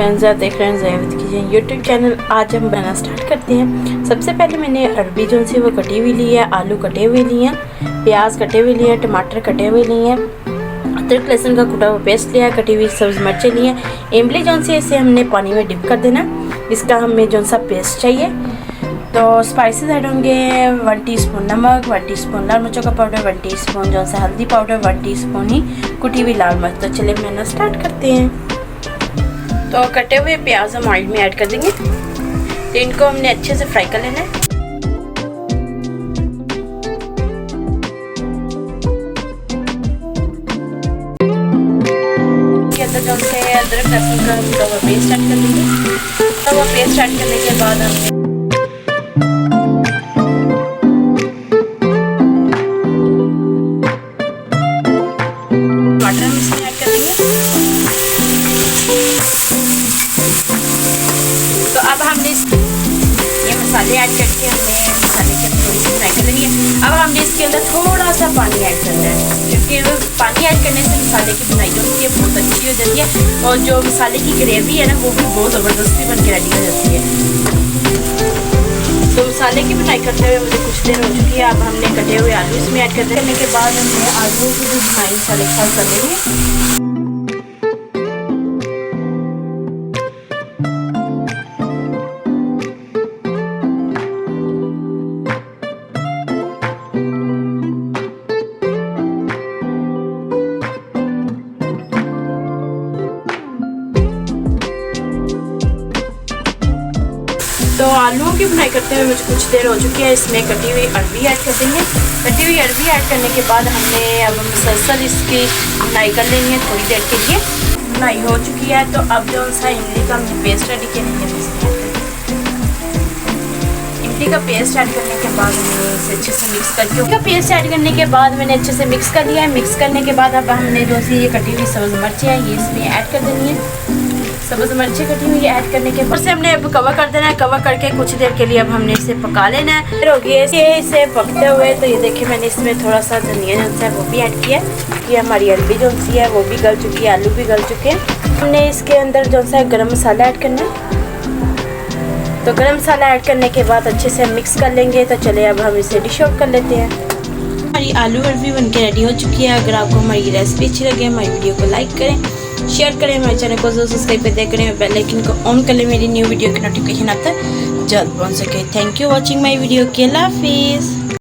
Friends, आप देख रहे हैं ज़ैविद किचन यूट्यूब चैनल। आज हम बनाना स्टार्ट करते हैं। सबसे पहले मैंने अरबी जो सी वो कटी हुई ली है, आलू कटे हुए लिए हैं, प्याज कटे हुए लिए हैं, टमाटर कटे हुए लिए हैं, अदरक लहसुन का कुटा हुआ पेस्ट लिया है, कटी हुई सब्ज़ मिर्चें ली हैं, इमली जो सी इसे हमने पानी में डिप कर देना। इसका हमें जो सा पेस्ट चाहिए। तो स्पाइसेस ऐड होंगे 1 टीस्पून नमक, 1 टीस्पून लाल मिर्चों का पाउडर, 1 टीस्पून जो सा हल्दी पाउडर, 1 टीस्पून ही कुटी हुई लाल मिर्च। तो चलिए बनाना स्टार्ट करते हैं। तो कटे हुए प्याज हम ऑयल में ऐड कर देंगे। तो इनको हमने अच्छे से फ्राई कर लेना है। इसके अंदर जो है अदरक लहसुन का पेस्ट ऐड कर देंगे। तो वो पेस्ट ऐड करने के बाद हमने टमाटर हम इसमें ऐड कर देंगे। तो अब हमने ये मसाले ऐड करके हमने मसाले के थोड़ी सी फ्राई कर लेंगे। अब हमने इसके अंदर थोड़ा सा पानी ऐड करना है, क्योंकि पानी ऐड करने से मसाले की बुनाई जो होती है बहुत अच्छी हो जाती है, और जो मसाले की ग्रेवी है ना वो भी बहुत ज़बरदस्ती बन के रेडी हो जाती है। तो मसाले की बुनाई करते हुए मुझे कुछ देर हो चुकी है। अब हमने कटे हुए आलू इसमें ऐड करने के बाद हमने आलू की भी बुनाई मसाले के साथ कर देंगे। तो आलूओं की बुनाई करते हुए मुझे कुछ देर हो चुकी है। इसमें कटी हुई अरबी ऐड कर देंगे। कटी हुई अरबी ऐड करने के बाद हमने अब मुसलसल इसकी बुनाई कर लेनी है थोड़ी देर के लिए। बुनाई हो चुकी है। तो अब जो सा इमली का हमने पेस्ट रेडी किया है, इमली का पेस्ट ऐड करने के बाद हमने इसे अच्छे से मिक्स करके इमली का पेस्ट ऐड करने के बाद मैंने अच्छे से मिक्स कर लिया है। मिक्स करने के बाद अब हमने जो सी ये कटी हुई सब्ज़ मिर्चें हैं ये इसमें ऐड कर देनी है। सब्ज़ मिर्ची कटी हुई ऐड करने के बाद हमने अब कवर कर देना है। कवर करके कुछ देर के लिए अब हमने इसे पका लेना है। फिर हो गया इसे पकते हुए। तो ये देखिए मैंने इसमें थोड़ा सा धनिया जो है वो भी ऐड किया। ये हमारी अरबी जो सी है वो भी गल चुकी है, आलू भी गल चुके हैं। हमने इसके अंदर जो सा गरम मसाला ऐड करना है। तो गरम मसाला ऐड करने के बाद अच्छे से मिक्स कर लेंगे। तो चले अब हम इसे डिश आउट कर लेते हैं। हमारी आलू अरबी बनके रेडी हो चुकी है। अगर आपको हमारी रेसिपी अच्छी लगे हमारी वीडियो को लाइक करें, शेयर करें, हमारे चैनल को सब्सक्राइब पे देख करें, बेल आइकन को ऑन कर लें, मेरी न्यू वीडियो की नोटिफिकेशन आप तक जल्द पहुंच सके। Thank you watching my video. अल्लाह हाफिज़।